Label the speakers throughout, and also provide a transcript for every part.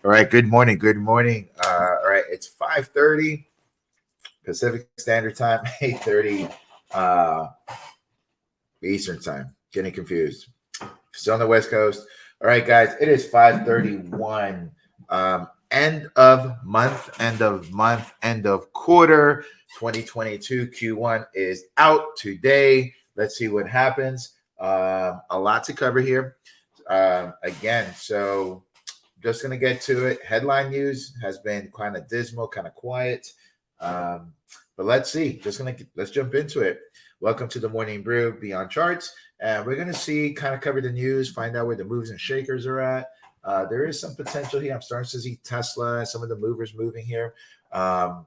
Speaker 1: All right, good morning. Good morning. All right, it's 5:30 Pacific Standard Time, 8:30 uh, Eastern Time. Getting confused. Still on the West Coast. All right, guys, it is 5:31. End of quarter. 2022 Q1 is out today. Let's see what happens. A lot to cover here. Again, so just gonna get to it. Headline news has been kind of dismal, kind of quiet. Um, but let's see. Let's jump into it. Welcome to the Morning Brew Beyond Charts, and we're gonna see kind of cover the news, find out where the moves and shakers are at. There is some potential here. I'm starting to see Tesla and some of the movers moving here. Um,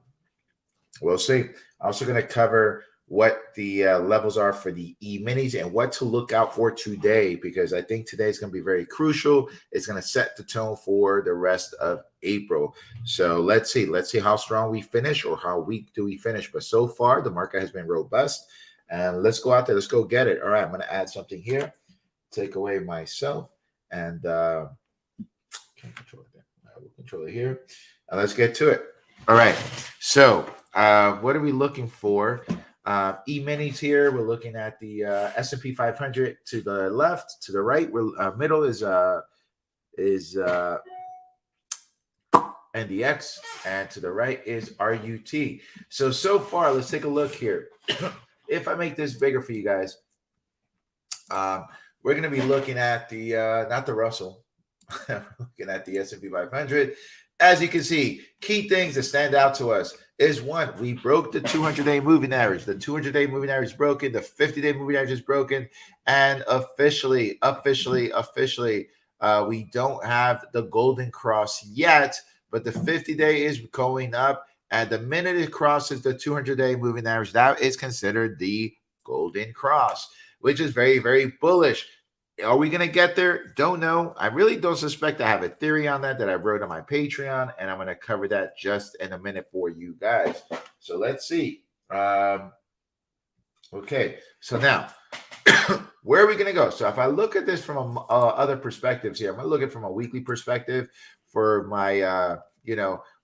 Speaker 1: we'll see. Also going to cover what the levels are for the e-minis and what to look out for today, because I think today is going to be very crucial. It's going to set the tone for the rest of April. So let's see. Let's see how strong we finish or how weak do we finish. But so far, the market has been robust. And let's go out there. Let's go get it. All right. I'm going to add something here. Take away myself. And can't control it there. I will control it here. And let's get to it. All right. So what are we looking for? E-minis here. We're looking at the S&P 500 to the left, to the right. We're middle is NDX, and to the right is RUT. So far, let's take a look here. If I make this bigger for you guys, we're going to be looking at the not the Russell. We're looking at the S&P 500. As you can see, key things that stand out to us is one, we broke the 200-day moving average. The 200-day moving average is broken. The 50-day moving average is broken. And officially, we don't have the golden cross yet, but the 50-day is going up. And the minute it crosses the 200-day moving average, that is considered the golden cross, which is very, very bullish. Are we going to get there? Don't know. I really don't suspect. I have a theory on that I wrote on my Patreon, and I'm going to cover that just in a minute for you guys. So let's see. Okay, so now, where are we going to go? So if I look at this from other perspectives here, I'm going to look at it from a weekly perspective for my,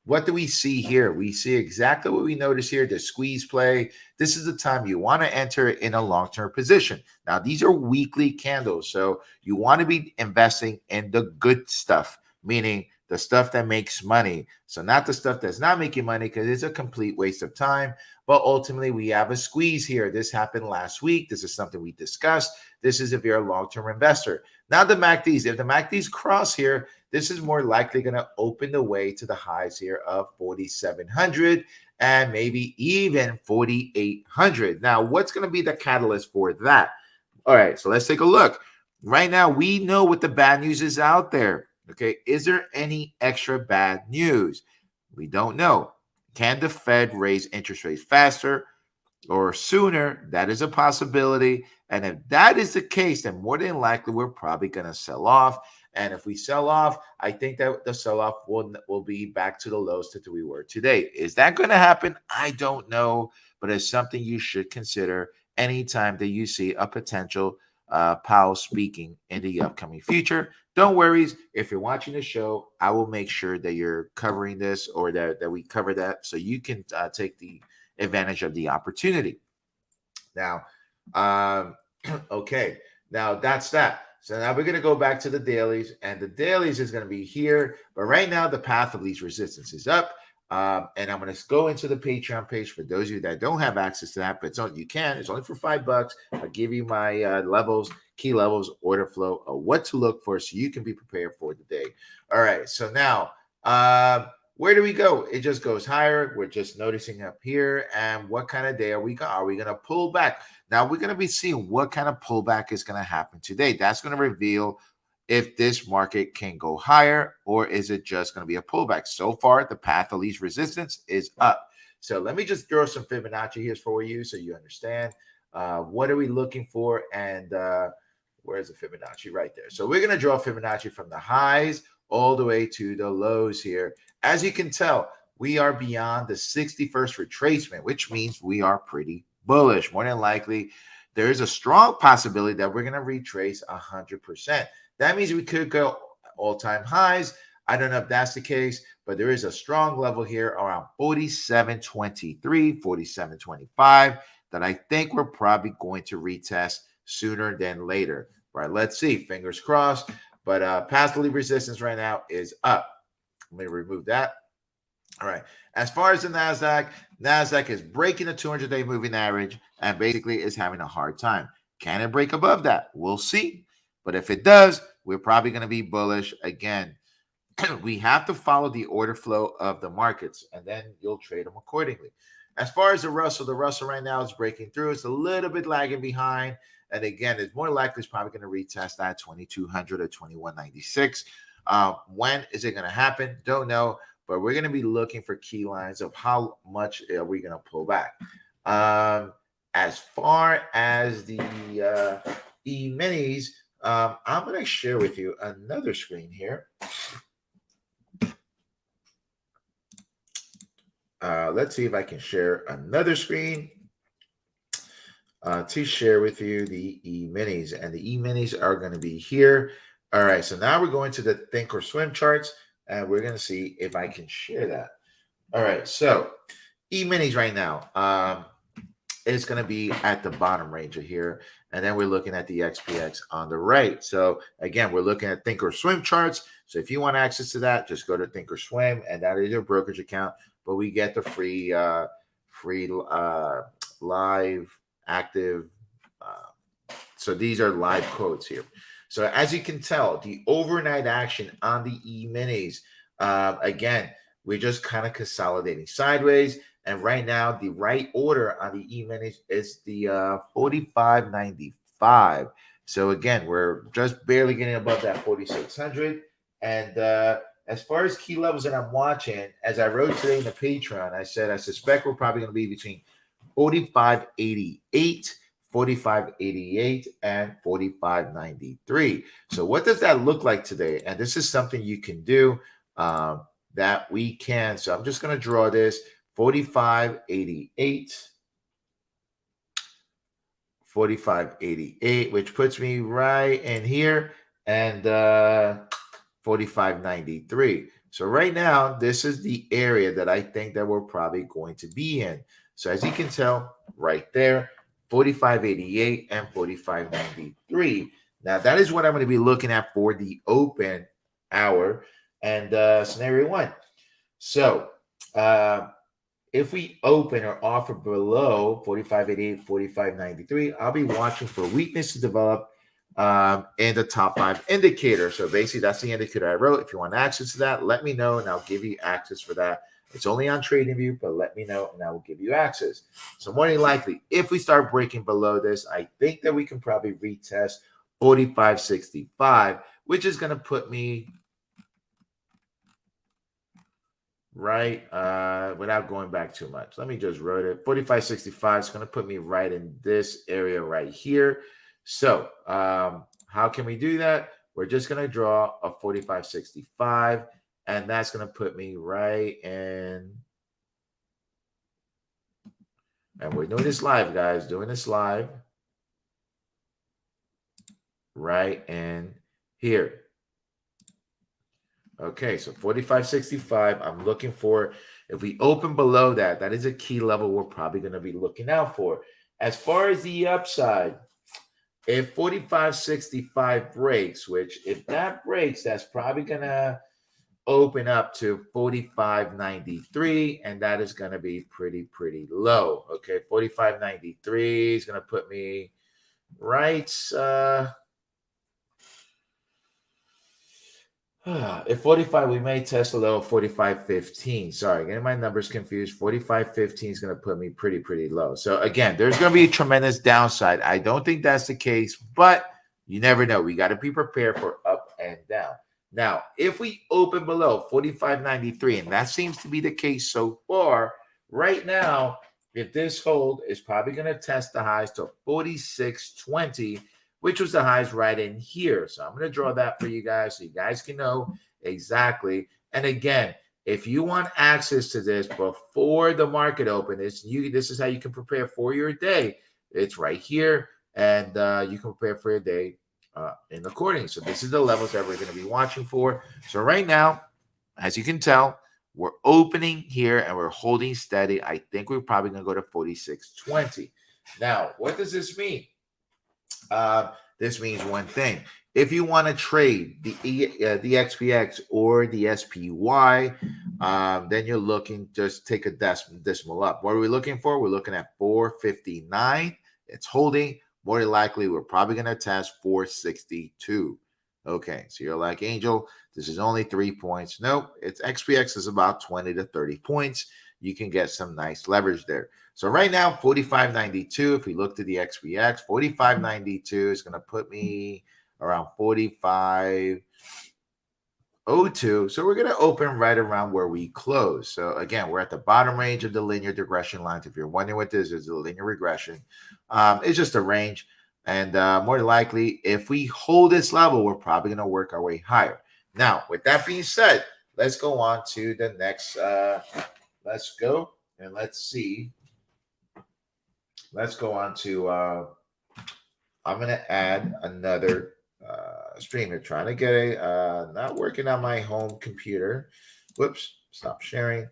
Speaker 1: what do we see here? We see exactly what we notice here, the squeeze play. This is the time you want to enter in a long-term position. Now, these are weekly candles, so you want to be investing in the good stuff, meaning the stuff that makes money. So not the stuff that's not making money, because it's a complete waste of time. But ultimately, we have a squeeze here. This happened last week. This is something we discussed. This is if you're a long-term investor. Now the MACDs, if the MACDs cross here, this is more likely going to open the way to the highs here of 4,700 and maybe even 4,800. Now, what's going to be the catalyst for that? All right, so let's take a look. Right now, we know what the bad news is out there. Okay, is there any extra bad news? We don't know. Can the Fed raise interest rates faster or sooner? That is a possibility. And if that is the case, then more than likely we're probably going to sell off. And if we sell off, I think that the sell-off will be back to the lows that we were today. Is that going to happen? I don't know, but it's something you should consider anytime that you see a potential Powell speaking in the upcoming future. Don't worry. If you're watching the show, I will make sure that you're covering this, or that we cover that, so you can take the advantage of the opportunity. Now, okay, now that's that. So now we're going to go back to the dailies, and the dailies is going to be here. But right now, the path of least resistance is up. And I'm going to go into the Patreon page for those of you that don't have access to that, but you can. It's only for $5. I'll give you my levels, key levels, order flow, of what to look for, so you can be prepared for the day. All right. So now, where do we go? It just goes higher. We're just noticing up here. And what kind of day are we going? Are we going to pull back? Now we're going to be seeing what kind of pullback is going to happen today. That's going to reveal if this market can go higher, or is it just going to be a pullback. So far, the path of least resistance is up. So let me just throw some Fibonacci here for you so you understand what are we looking for, and where's the Fibonacci? Right there. So we're going to draw Fibonacci from the highs all the way to the lows here. As you can tell, we are beyond the 61st retracement, which means we are pretty bullish. More than likely, there is a strong possibility that we're going to retrace 100%. That means we could go all-time highs. I don't know if that's the case, but there is a strong level here around 47.23, 47.25 that I think we're probably going to retest sooner than later. All right, let's see. Fingers crossed. But past lead resistance right now is up. Let me remove that. All right. As far as the NASDAQ is breaking the 200-day moving average and basically is having a hard time. Can it break above that? We'll see. But if it does, we're probably going to be bullish again. We have to follow the order flow of the markets, and then you'll trade them accordingly. As far as the Russell right now is breaking through. It's a little bit lagging behind. And again, it's more likely it's probably going to retest that 2200 or 2196. When is it going to happen? Don't know. But we're going to be looking for key lines of how much are we going to pull back. As far as the E-minis, I'm going to share with you another screen here. Let's see if I can share another screen to share with you the E-minis. And the E-minis are going to be here. All right, so now we're going to the Think or Swim charts, and we're going to see if I can share that. All right, so E-minis right now, it's going to be at the bottom range of here. And then we're looking at the XPX on the right. So again, we're looking at Think or Swim charts. So if you want access to that, just go to Think or Swim, and that is your brokerage account. But we get the free live active. So these are live quotes here. So as you can tell, the overnight action on the E-minis, again, we're just kind of consolidating sideways. And right now, the right order on the E-minis is the 45.95. So again, we're just barely getting above that 4600. And as far as key levels that I'm watching, as I wrote today in the Patreon, I said I suspect we're probably going to be between 45.88, 45.88, and 45.93. So what does that look like today? And this is something you can do that we can. So I'm just going to draw this 45.88, 45.88, which puts me right in here, and 45.93. So right now, this is the area that I think that we're probably going to be in. So as you can tell right there, 45.88 and 45.93. Now that is what I'm going to be looking at for the open hour and scenario one. So if we open or offer below 45.88, 45.93, I'll be watching for weakness to develop in the top 5 indicator. So basically, that's the indicator I wrote. If you want access to that, let me know, and I'll give you access for that. It's only on TradingView, but let me know, and I will give you access. So more than likely, if we start breaking below this, I think that we can probably retest 45.65, which is going to put me right without going back too much. Let me just write it. 45.65 is going to put me right in this area right here. So how can we do that? We're just going to draw a 45.65, and that's going to put me right in. And we're doing this live, guys, doing this live right in here. Okay, so 45.65, I'm looking for, if we open below that, that is a key level we're probably going to be looking out for. As far as the upside, if 45.65 breaks, which if that breaks, that's probably going to open up to 45.93, and that is going to be pretty low. Okay, 45.93 is going to put me right if 45, we may test a low of 45.15. Sorry, getting my numbers confused. 45.15 is going to put me pretty low. So again, there's going to be a tremendous downside. I don't think that's the case, but you never know. We got to be prepared for up and down. Now, if we open below 45.93, and that seems to be the case so far, right now, if this hold is probably going to test the highs to 46.20, which was the highs right in here. So I'm going to draw that for you guys so you guys can know exactly. And again, if you want access to this before the market open, this is how you can prepare for your day. It's right here, and you can prepare for your day in according. So this is the levels that we're going to be watching for. So right now, as you can tell, we're opening here and we're holding steady. I think we're probably going to go to 46.20. Now, what does this mean? This means one thing. If you want to trade the XPX or the SPY, then you're looking, just take a decimal up. What are we looking for? We're looking at 459. It's holding. More than likely, we're probably going to test 462. Okay, so you're like, Angel, this is only 3 points. Nope, it's XPX is about 20 to 30 points. You can get some nice leverage there. So right now, 45.92. If we look to the XPX, 45.92 is going to put me around 45.02. So we're going to open right around where we close. So again, we're at the bottom range of the linear regression lines. If you're wondering what this is a linear regression. It's just a range. And more than likely, if we hold this level, we're probably going to work our way higher. Now, with that being said, let's go on to the next. Let's go and let's see. Let's go on to, I'm going to add another stream. They're trying to get a, not working on my home computer. Whoops, stop sharing.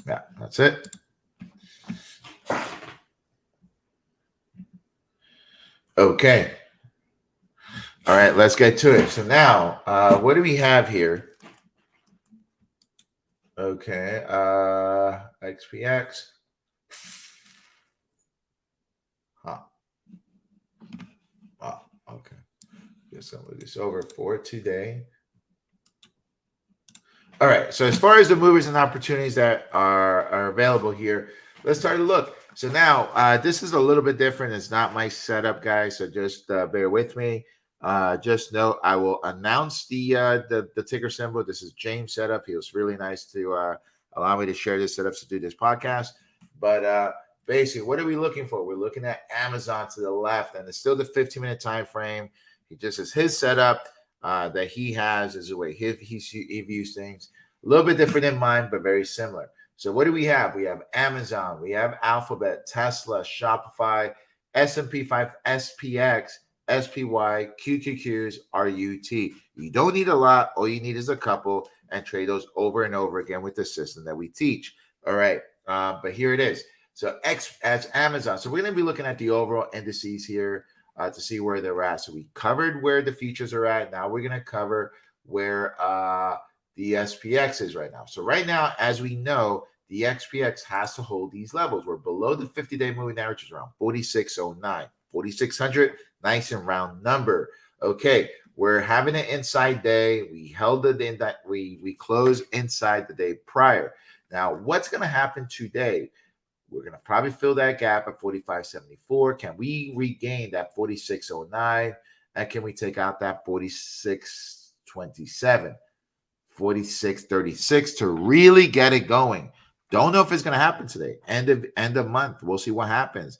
Speaker 1: Yeah, that's it. Okay. All right, let's get to it. So now, what do we have here? Okay, XPX. Huh. Oh, okay. Guess I'll move this over for today. All right, so as far as the movers and opportunities that are available here, let's start to look. So now, this is a little bit different. It's not my setup, guys, so just bear with me. Just know I will announce the ticker symbol. This is James' setup. He was really nice to allow me to share this setup to do this podcast. But basically, what are we looking for? We're looking at Amazon to the left, and it's still the 15-minute time frame. He just has his setup that he has as a way he views things. A little bit different than mine, but very similar. So what do we have? We have Amazon, we have Alphabet, Tesla, Shopify, S&P 5, SPX, SPY, QQQs, RUT. You don't need a lot. All you need is a couple, and trade those over and over again with the system that we teach. All right. But here it is. So as Amazon. So we're going to be looking at the overall indices here to see where they're at. So we covered where the features are at. Now we're going to cover where the SPX is right now. So right now, as we know, the XPX has to hold these levels. We're below the 50-day moving average, which is around 4609. 4,600, nice and round number. Okay, we're having an inside day. We held it in that we closed inside the day prior. Now, what's going to happen today? We're going to probably fill that gap at 45.74. Can we regain that 46.09? And can we take out that 46.27, 46.36 to really get it going? Don't know if it's going to happen today. End of month. We'll see what happens.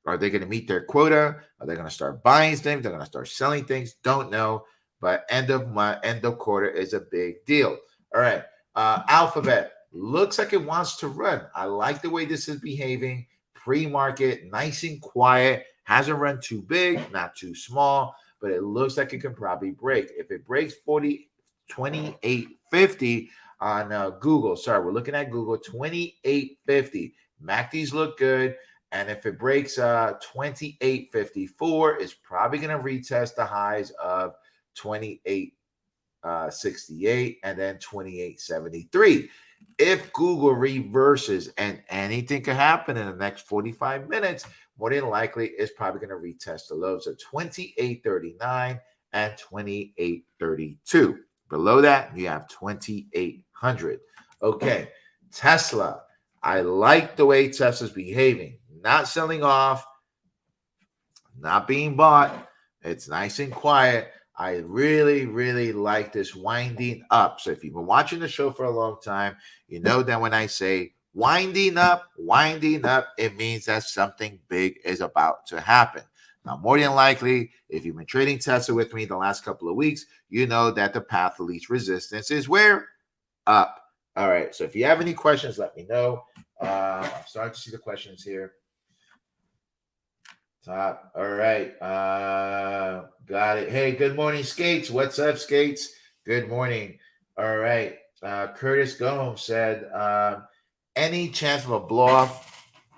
Speaker 1: Are they going to meet their quota? Are they going to start buying things? They're going to start selling things? Don't know. But end of month, end of quarter is a big deal. All right. Alphabet looks like it wants to run. I like the way this is behaving. Pre-market, nice and quiet. Hasn't run too big, not too small, but it looks like it can probably break. If it breaks 28.50 on Google, sorry, we're looking at Google, 28.50. MACDs look good. And if it breaks 28.54, it's probably going to retest the highs of 28.68 and then 28.73. If Google reverses, and anything could happen in the next 45 minutes, more than likely it's probably going to retest the lows of 28.39 and 28.32. Below that, you have 2800. Okay, Tesla. I like the way Tesla's behaving. Not selling off, not being bought. It's nice and quiet. I really, really like this winding up. So if you've been watching the show for a long time, you know that when I say winding up, it means that something big is about to happen. Now, more than likely, if you've been trading Tesla with me the last couple of weeks, you know that the path of least resistance is where? Up. All right. So if you have any questions, let me know. I'm starting to see the questions here. Top. All right. Got it. Hey, good morning, Skates. What's up, Skates? Good morning. All right. Curtis Gomes said, any chance of a blow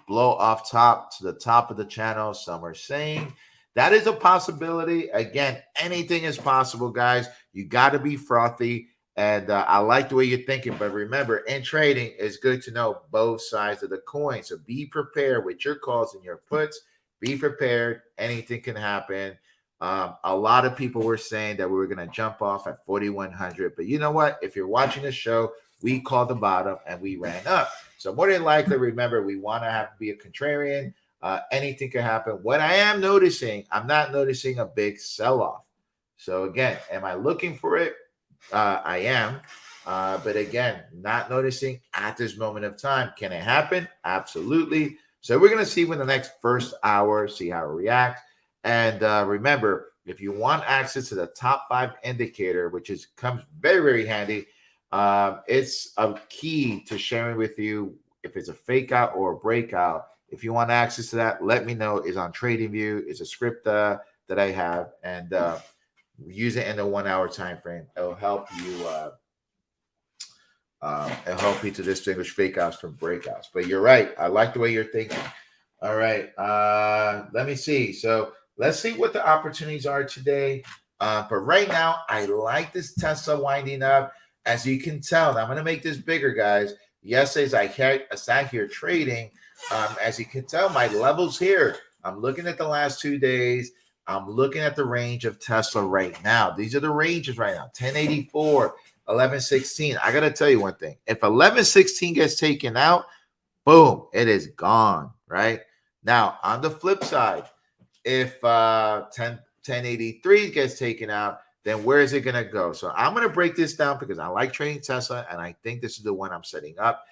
Speaker 1: off top to the top of the channel? Some are saying that is a possibility. Again, anything is possible, guys. You got to be frothy. And I like the way you're thinking. But remember, in trading, it's good to know both sides of the coin. So be prepared with your calls and your puts. Be prepared. Anything can happen. A lot of people were saying that we were going to jump off at 4,100. But you know what? If you're watching the show, we called the bottom and we ran up. So more than likely, remember, we want to have to be a contrarian. Anything can happen. What I am noticing, I'm not noticing a big sell-off. So again, am I looking for it? I am. But again, not noticing at this moment of time. Can it happen? Absolutely. So we're going to see when the next first hour, see how it reacts. And remember, if you want access to the top 5 indicator, which comes very, very handy, it's a key to sharing with you if it's a fake out or a breakout. If you want access to that, let me know. It's on TradingView. It's a script that I have, and use it in the 1 hour time frame. It'll help you. It'll help you to distinguish fake outs from breakouts. But you're right. I like the way you're thinking. All right. Let me see. So let's see what the opportunities are today. But right now, I like this Tesla winding up. As you can tell, I'm going to make this bigger, guys. Yesterday, I sat here trading. As you can tell, my levels here. I'm looking at the last 2 days. I'm looking at the range of Tesla right now. These are the ranges right now. 1084, 1116. I got to tell you one thing. If 1116 gets taken out, boom, it is gone, right? Now, on the flip side, if 1083 gets taken out, then where is it going to go? So I'm going to break this down because I like trading Tesla, and I think this is the one I'm setting up.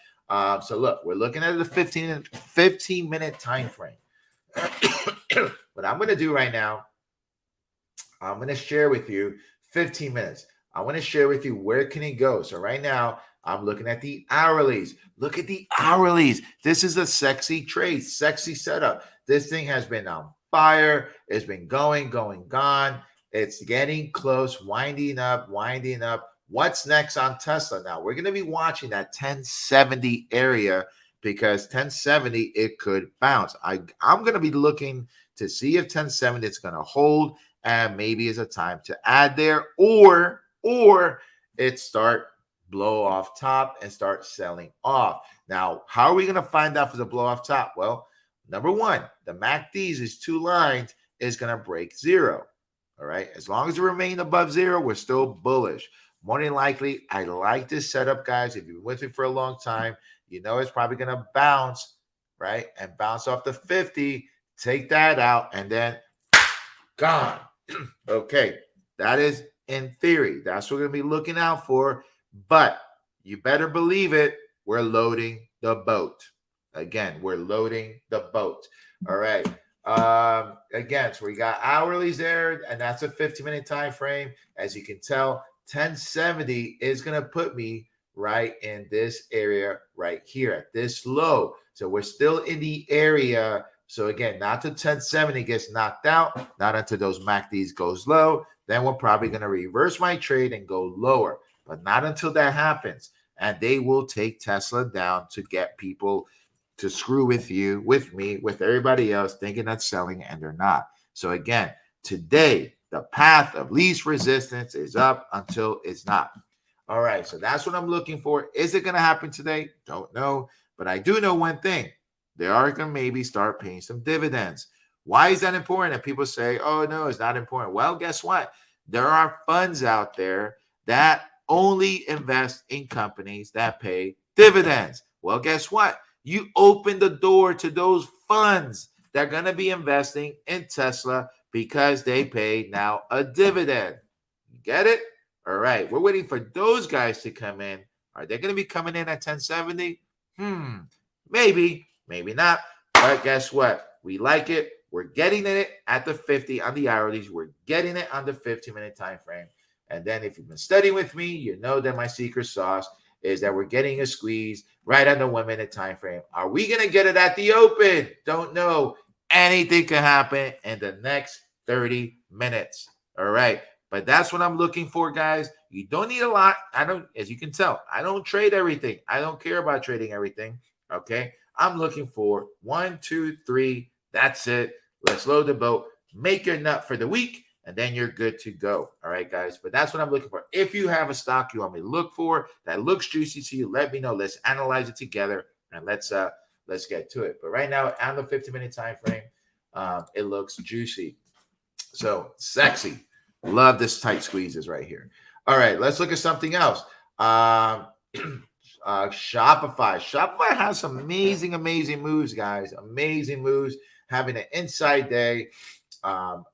Speaker 1: So look, we're looking at the 15-minute time frame. What I'm going to do right now, I'm going to share with you 15 minutes. I want to share with you where can it go. So right now, I'm looking at the hourlies. Look at the hourlies. This is a sexy trade, sexy setup. This thing has been on fire. It's been going, gone. It's getting close, winding up. What's next on Tesla? Now, we're going to be watching that 1070 area because 1070, it could bounce. I'm going to be looking to see if 1070 is going to hold and maybe is a time to add there or it start blow off top and start selling off. Now, how are we going to find out for the blow off top? Well, number one, the MACDs is 2 lines is going to break zero. All right. As long as it remains above zero, we're still bullish. More than likely, I like this setup, guys. If you've been with me for a long time, you know it's probably going to bounce, right? And bounce off the 50, take that out, and then gone. Okay. That is in theory. That's what we're going to be looking out for. But you better believe it. We're loading the boat. Again, we're loading the boat. All right. Again, so we got hourlies there, and that's a 15-minute time frame. As you can tell, 1070 is going to put me right in this area right here at this low. So we're still in the area. So again, not till 1070 gets knocked out, not until those MACDs goes low. Then we're probably going to reverse my trade and go lower, but not until that happens. And they will take Tesla down to get people to screw with you, with me, with everybody else thinking that's selling and they're not. So again, today, the path of least resistance is up until it's not. All right, so that's what I'm looking for. Is it going to happen today? Don't know. But I do know one thing. They are going to maybe start paying some dividends. Why is that important? And people say, oh, no, it's not important. Well, guess what? There are funds out there that only invest in companies that pay dividends. Well, guess what? You open the door to those funds that are going to be investing in Tesla because they pay now a dividend. Get it? All right. We're waiting for those guys to come in. Are they going to be coming in at 1070? Maybe, maybe not. But guess what? We like it. We're getting it at the 50 on the hourlies. We're getting it on the 15-minute time frame. And then if you've been studying with me, you know that my secret sauce is that we're getting a squeeze right on the 1 minute time frame. Are we going to get it at the open? Don't know. Anything can happen in the next 30 minutes. All right. But that's what I'm looking for, guys. You don't need a lot. I don't, as you can tell, I don't trade everything. I don't care about trading everything. Okay. I'm looking for 1, 2, 3. That's it. Let's load the boat. Make your nut for the week, and then you're good to go. All right, guys. But that's what I'm looking for. If you have a stock you want me to look for that looks juicy to you, let me know. Let's analyze it together, and let's get to it. But right now, on the 50-minute time frame, it looks juicy. So sexy. Love this tight squeezes right here. All right, let's look at something else. Shopify. Shopify has some amazing moves, guys. Amazing moves. Having an inside day.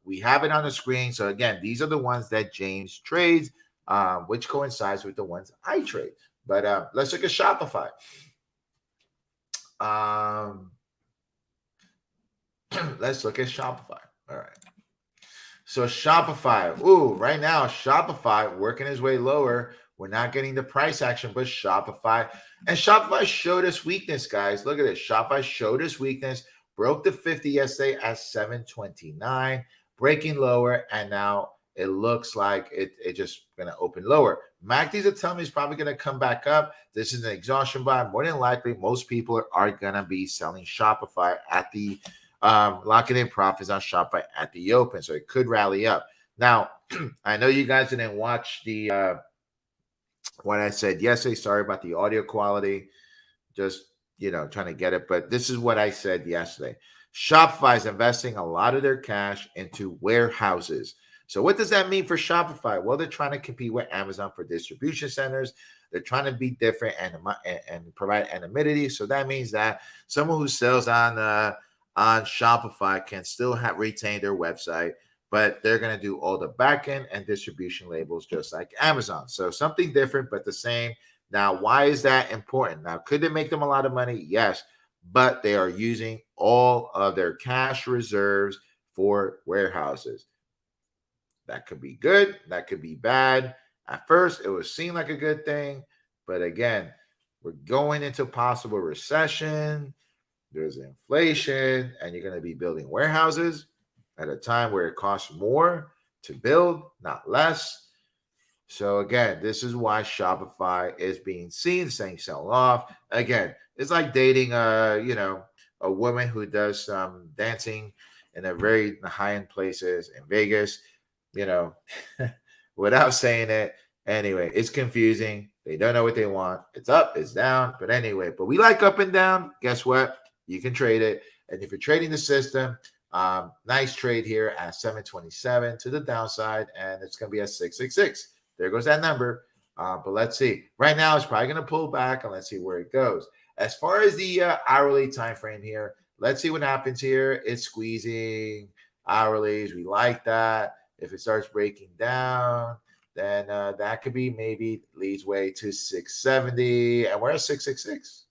Speaker 1: We have it on the screen. So again, these are the ones that James trades, which coincides with the ones I trade. But let's look at Shopify. Let's look at Shopify. All right. So Shopify. Ooh, right now, Shopify working his way lower. We're not getting the price action, but Shopify. And Shopify showed us weakness, guys. Look at this. Shopify showed us weakness. Broke the 50 yesterday at 729, breaking lower, and now it looks like it just going to open lower. MACD's are telling me it's probably going to come back up. This is an exhaustion buy. More than likely, most people are going to be selling Shopify at the locking in profits on Shopify at the open, so it could rally up. Now, I know you guys didn't watch the what I said yesterday. Sorry about the audio quality. Just trying to get it. But this is what I said yesterday. Shopify is investing a lot of their cash into warehouses. So what does that mean for Shopify? Well, they're trying to compete with Amazon for distribution centers. They're trying to be different and provide anonymity. So that means that someone who sells on Shopify can still retain their website, but they're going to do all the backend and distribution labels just like Amazon. So something different, but the same. Now, why is that important? Now, could it make them a lot of money? Yes, but they are using all of their cash reserves for warehouses. That could be good. That could be bad. At first, it would seem like a good thing. But again, we're going into possible recession. There's inflation, and you're going to be building warehouses at a time where it costs more to build, not less. So again, this is why Shopify is being seen saying sell off. Again, it's like dating a woman who does dancing in a very high-end places in Vegas, without saying it. Anyway, it's confusing. They don't know what they want. It's up, it's down. But anyway, but we like up and down. Guess what? You can trade it. And if you're trading the system, nice trade here at 727 to the downside, and it's going to be at 666. There goes that number. But let's see. Right now, it's probably going to pull back, and let's see where it goes. As far as the hourly time frame here, let's see what happens here. It's squeezing hourlies. We like that. If it starts breaking down, then that could be maybe leads way to 670, and we're at 666.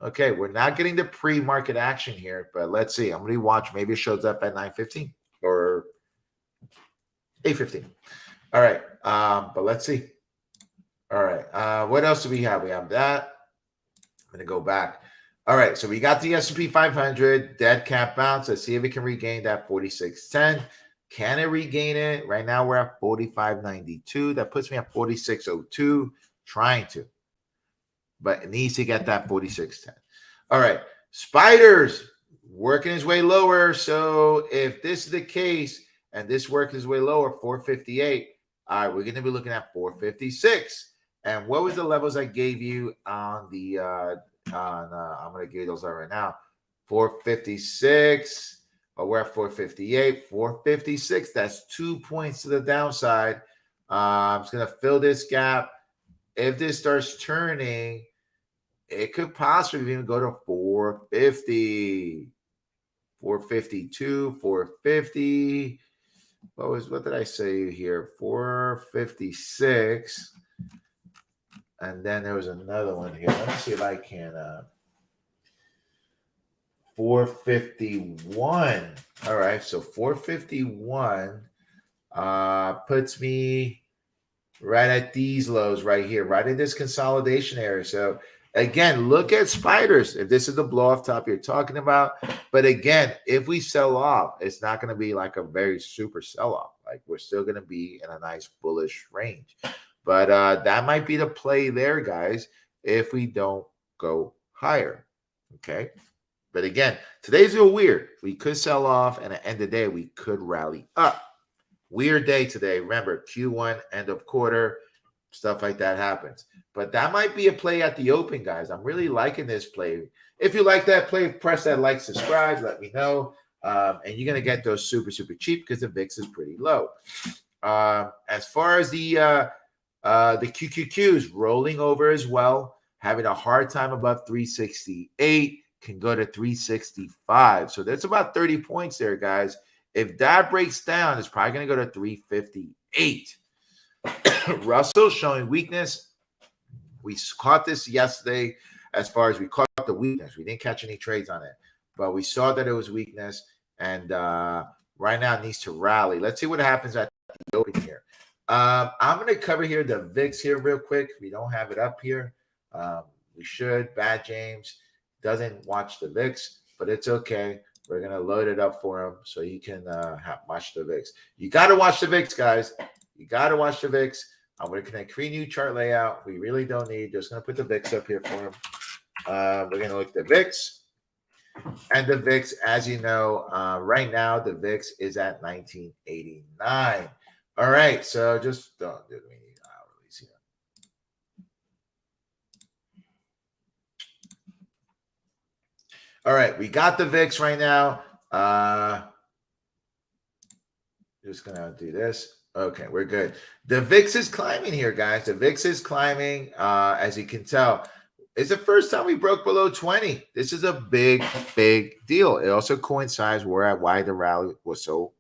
Speaker 1: Okay, we're not getting the pre-market action here, but let's see. I'm going to watch. Maybe it shows up at 9:15 or 8:15. All right, but let's see. All right, what else do we have? We have that. I'm going to go back. All right, so we got the S&P 500 dead cat bounce. Let's see if it can regain that 46.10. Can it regain it? Right now we're at 45.92. That puts me at 46.02. Trying to, but it needs to get that 46.10. All right, spiders working his way lower. So if this is the case and this works his way lower, 458. All right, we're going to be looking at 456. And what was the levels I gave you on the I'm going to give you those right now. 456. We're at 458, 456. That's 2 points to the downside. I'm just going to fill this gap. If this starts turning, it could possibly even go to 450, 452, 450. What did I say here? 456. And then there was another one here. Let me see if I can 451. All right, so 451 puts me right at these lows right here, right in this consolidation area. So again, look at spiders. If this is the blow off top you're talking about, but again, if we sell off, it's not going to be like a very super sell off. Like we're still going to be in a nice bullish range. But that might be the play there, guys, if we don't go higher. Okay. But again, today's a little weird. We could sell off, and at the end of the day, we could rally up. Weird day today. Remember, Q1, end of quarter, stuff like that happens. But that might be a play at the open, guys. I'm really liking this play. If you like that play, press that like, subscribe, let me know. And you're going to get those super, super cheap because the VIX is pretty low. As far as the QQQs rolling over as well, having a hard time above 368, can go to 365. So that's about 30 points there, guys. If that breaks down, it's probably going to go to 358. Russell showing weakness. We caught this yesterday as far as we caught the weakness. We didn't catch any trades on it, but we saw that it was weakness. And right now it needs to rally. Let's see what happens at the open here. I'm going to cover here the VIX here real quick. We don't have it up here. We should. Bad James doesn't watch the VIX, but it's okay. We're going to load it up for him so he can watch the VIX. You got to watch the VIX, guys. You got to watch the VIX. I'm going to create a new chart layout. We really don't need. Just going to put the VIX up here for him. We're going to look at the VIX. And the VIX, as you know, right now, the VIX is at 1989. All right. So just don't do me. Release here. All right, we got the VIX right now. Just gonna do this. Okay, we're good. The VIX is climbing here, guys. The VIX is climbing. As you can tell, it's the first time we broke below 20. This is a big, big deal. It also coincides why the rally was so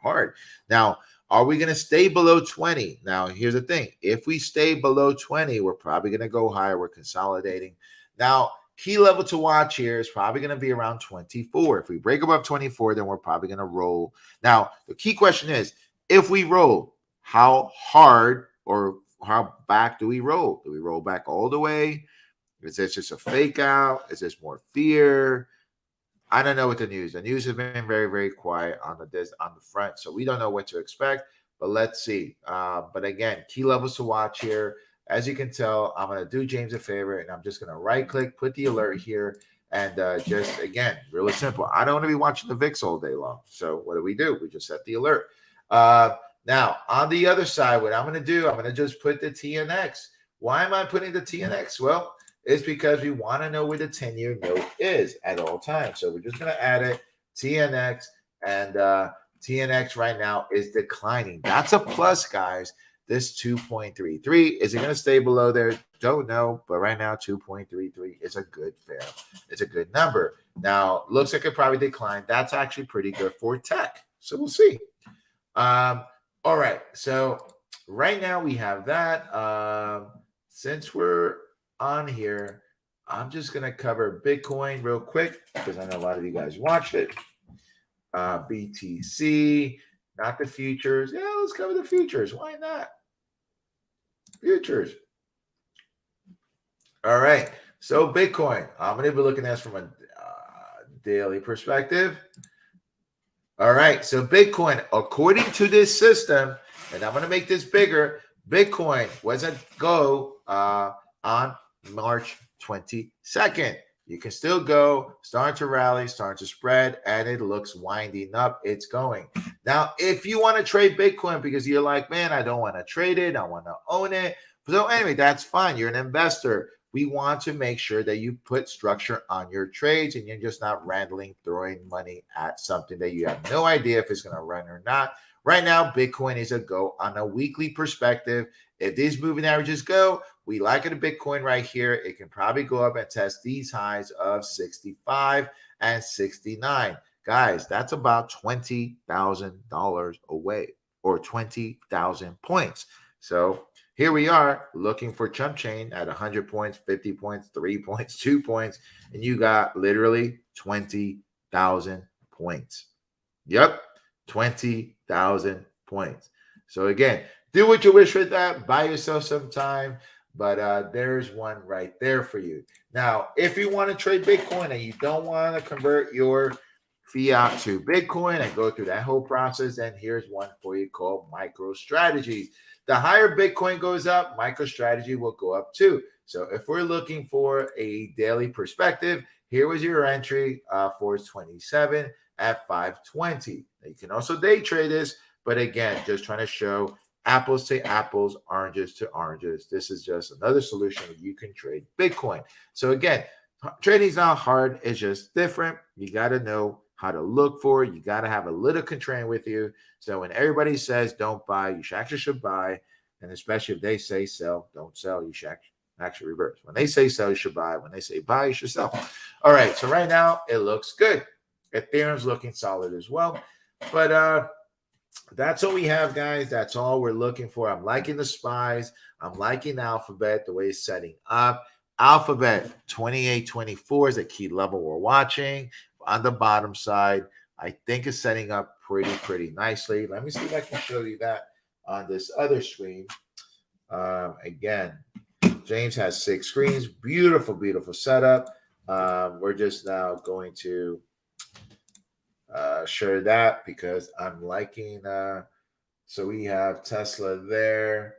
Speaker 1: hard. Now, are we going to stay below 20? Now, here's the thing. If we stay below 20, we're probably going to go higher. We're consolidating. Now, key level to watch here is probably going to be around 24. If we break above 24, then we're probably going to roll. Now, the key question is, if we roll, how hard or how back do we roll? Do we roll back all the way? Is this just a fake out? Is this more fear? I don't know what the news. The news has been very, very quiet on the front, so we don't know what to expect. But let's see. But again, key levels to watch here. As you can tell, I'm going to do James a favor, and I'm just going to right-click, put the alert here, and just, again, really simple. I don't want to be watching the VIX all day long. So what do? We just set the alert. Now, on the other side, what I'm going to do, I'm going to just put the TNX. Why am I putting the TNX? Well, it's because we want to know where the 10-year note is at all times. So we're just going to add it, TNX, and TNX right now is declining. That's a plus, guys. This 2.33, is it going to stay below there? Don't know, but right now 2.33 is a good fair. It's a good number. Now, looks like it probably declined. That's actually pretty good for tech. So we'll see. All right. So right now we have that. Since we're on here, I'm just going to cover Bitcoin real quick because I know a lot of you guys watched it. BTC, not the futures. Yeah, let's cover the futures. Why not? Futures. All right. So Bitcoin, I'm going to be looking at this from a daily perspective. All right. So Bitcoin, according to this system, and I'm going to make this bigger, Bitcoin was a go on March 22nd. You can still go, start to rally, start to spread, and it looks winding up. It's going. Now, if you want to trade Bitcoin because you're like, man, I don't want to trade it, I want to own it. So anyway, that's fine. You're an investor. We want to make sure that you put structure on your trades and you're just not randomly throwing money at something that you have no idea if it's going to run or not. Right now, Bitcoin is a go on a weekly perspective. If these moving averages go, we like it a Bitcoin right here. It can probably go up and test these highs of 65 and 69. Guys, that's about $20,000 away or 20,000 points. So here we are looking for chump chain at 100 points, 50 points, 3 points, 2 points, and you got literally 20,000 points. Yep, 20,000 points. So again, Do what you wish with that. Buy yourself some time. But there's one right there for you. Now, if you want to trade Bitcoin and you don't want to convert your fiat to Bitcoin and go through that whole process, then here's one for you called micro strategies. The higher Bitcoin goes up, micro strategy will go up too. So if we're looking for a daily perspective, here was your entry for 27 at 520. Now you can also day trade this, but again, just trying to show apples to apples, oranges to oranges. This is just another solution where you can trade Bitcoin. So again, trading is not hard. It's just different. You got to know how to look for it. You got to have a little contrarian with you. So when everybody says don't buy, you should buy. And especially if they say sell, don't sell. You should actually reverse. When they say sell, you should buy. When they say buy, you should sell. All right. So right now it looks good. Ethereum's looking solid as well. But that's all we have, guys. That's all we're looking for. I'm liking the spies. I'm liking Alphabet, the way it's setting up. Alphabet 2824 is a key level we're watching. On the bottom side, I think is setting up pretty nicely. Let me see if I can show you that on this other screen. Again, James has 6 screens. Beautiful setup. We're just now going to share that because I'm liking. So we have Tesla there.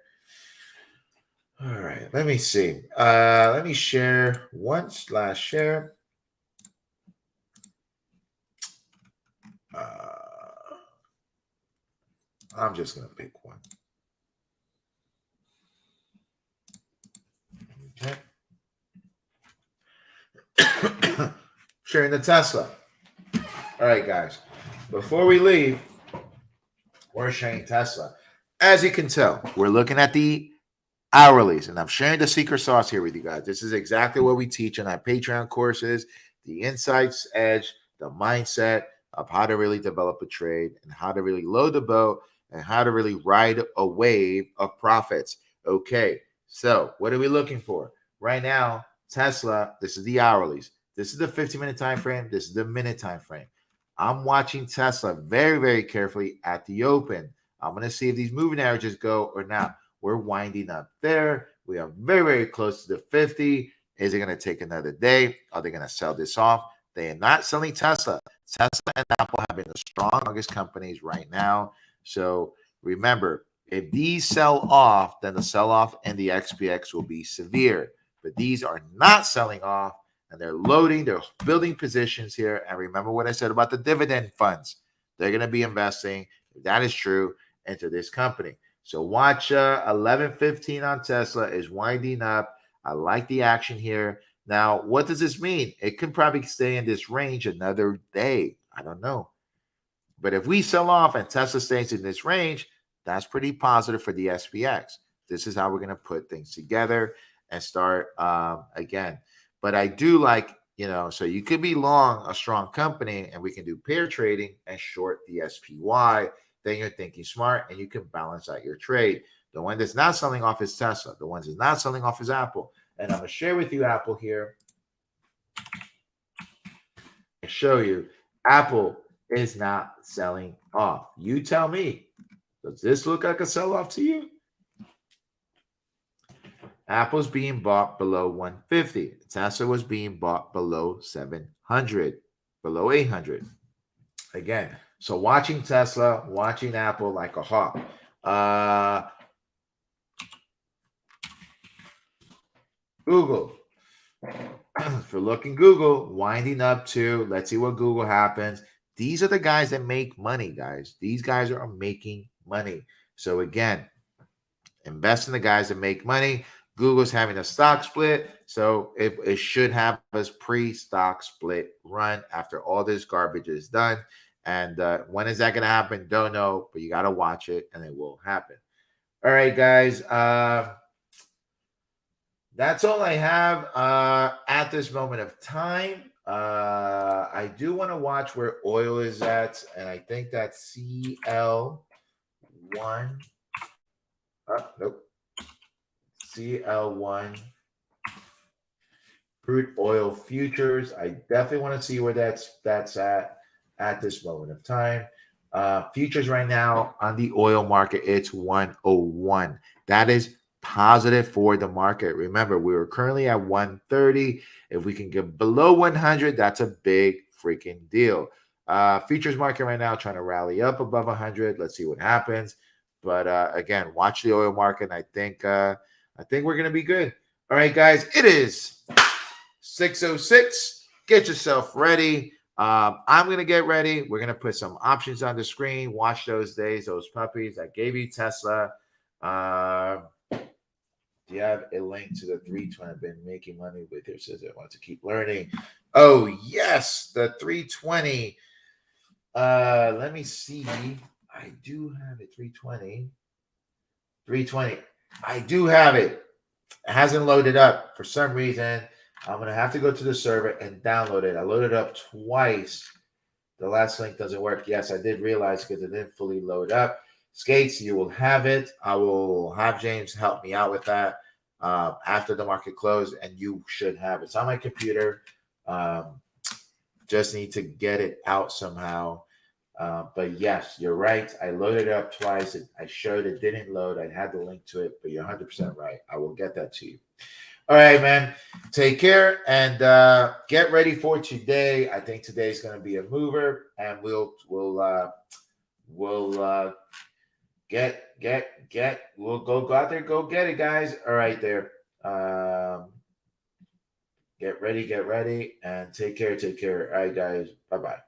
Speaker 1: All right, let me see. Let me share /share. I'm just gonna pick one. Okay. Sharing the Tesla. All right, guys. Before we leave, we're sharing Tesla. As you can tell, we're looking at the hourlies, and I'm sharing the secret sauce here with you guys. This is exactly what we teach in our Patreon courses, the insights edge, the mindset of how to really develop a trade and how to really load the boat and how to really ride a wave of profits. Okay, so what are we looking for? Right now, Tesla, this is the hourlies. This is the 15-minute time frame. This is the minute time frame. I'm watching Tesla very carefully at the open. I'm going to see if these moving averages go or not. We're winding up there. We are very close to the 50. Is it going to take another day? Are they going to sell this off? They are not selling Tesla. Tesla and Apple have been the strongest companies right now. So remember, if these sell off, then the sell-off in the XPX will be severe. But these are not selling off, and they're loading. They're building positions here. And remember what I said about the dividend funds. They're going to be investing, if that is true, into this company. So watch 11:15 on Tesla is winding up. I like the action here. Now, what does this mean? It could probably stay in this range another day. I don't know. But if we sell off and Tesla stays in this range, that's pretty positive for the SPX. This is how we're going to put things together and start again. But I do like, so you could be long a strong company and we can do pair trading and short the SPY. Then you're thinking smart and you can balance out your trade. The one that's not selling off is Tesla. The one that's not selling off is Apple. And I'm going to share with you Apple here and show you Apple is not selling off. You tell me, does this look like a sell-off to you? Apple's being bought below 150. Tesla was being bought below 700, below 800. Again, so watching Tesla, watching Apple like a hawk. Google. For looking Google, winding up to, let's see what Google happens. These are the guys that make money, guys. These guys are making money. So again, invest in the guys that make money. Google's having a stock split, so it should have a pre-stock split run after all this garbage is done. And when is that going to happen? Don't know, but you got to watch it, and it will happen. All right, guys. That's all I have at this moment of time. I do want to watch where oil is at, and I think that's CL1. Nope. CL1 crude oil futures. I definitely want to see where that's at this moment of time. Futures right now on the oil market, it's 101. That is positive for the market. Remember, we were currently at 130. If we can get below 100, that's a big freaking deal. Futures market right now trying to rally up above 100. Let's see what happens. But again, watch the oil market. I think we're gonna be good. All right, guys. It is 6:06. Get yourself ready. I'm going to get ready. We're going to put some options on the screen. Watch those days, those puppies. I gave you Tesla. Do you have a link to the 320? I've been making money with it. Says I want to keep learning. Oh, yes, the 320. Let me see. I do have it. 320. 320. I do have it. It hasn't loaded up for some reason. I'm going to have to go to the server and download it. I loaded up twice. The last link doesn't work. Yes, I did realize because it didn't fully load up. Skates, you will have it. I will have James help me out with that after the market close, and you should have it. It's on my computer. Just need to get it out somehow. But yes, you're right. I loaded it up twice. I showed it didn't load. I had the link to it, but you're 100% right. I will get that to you. All right, man. Take care and get ready for today. I think today is going to be a mover, and we'll get we'll go out there, go get it, guys. All right, there. Get ready, and take care. All right, guys. Bye-bye.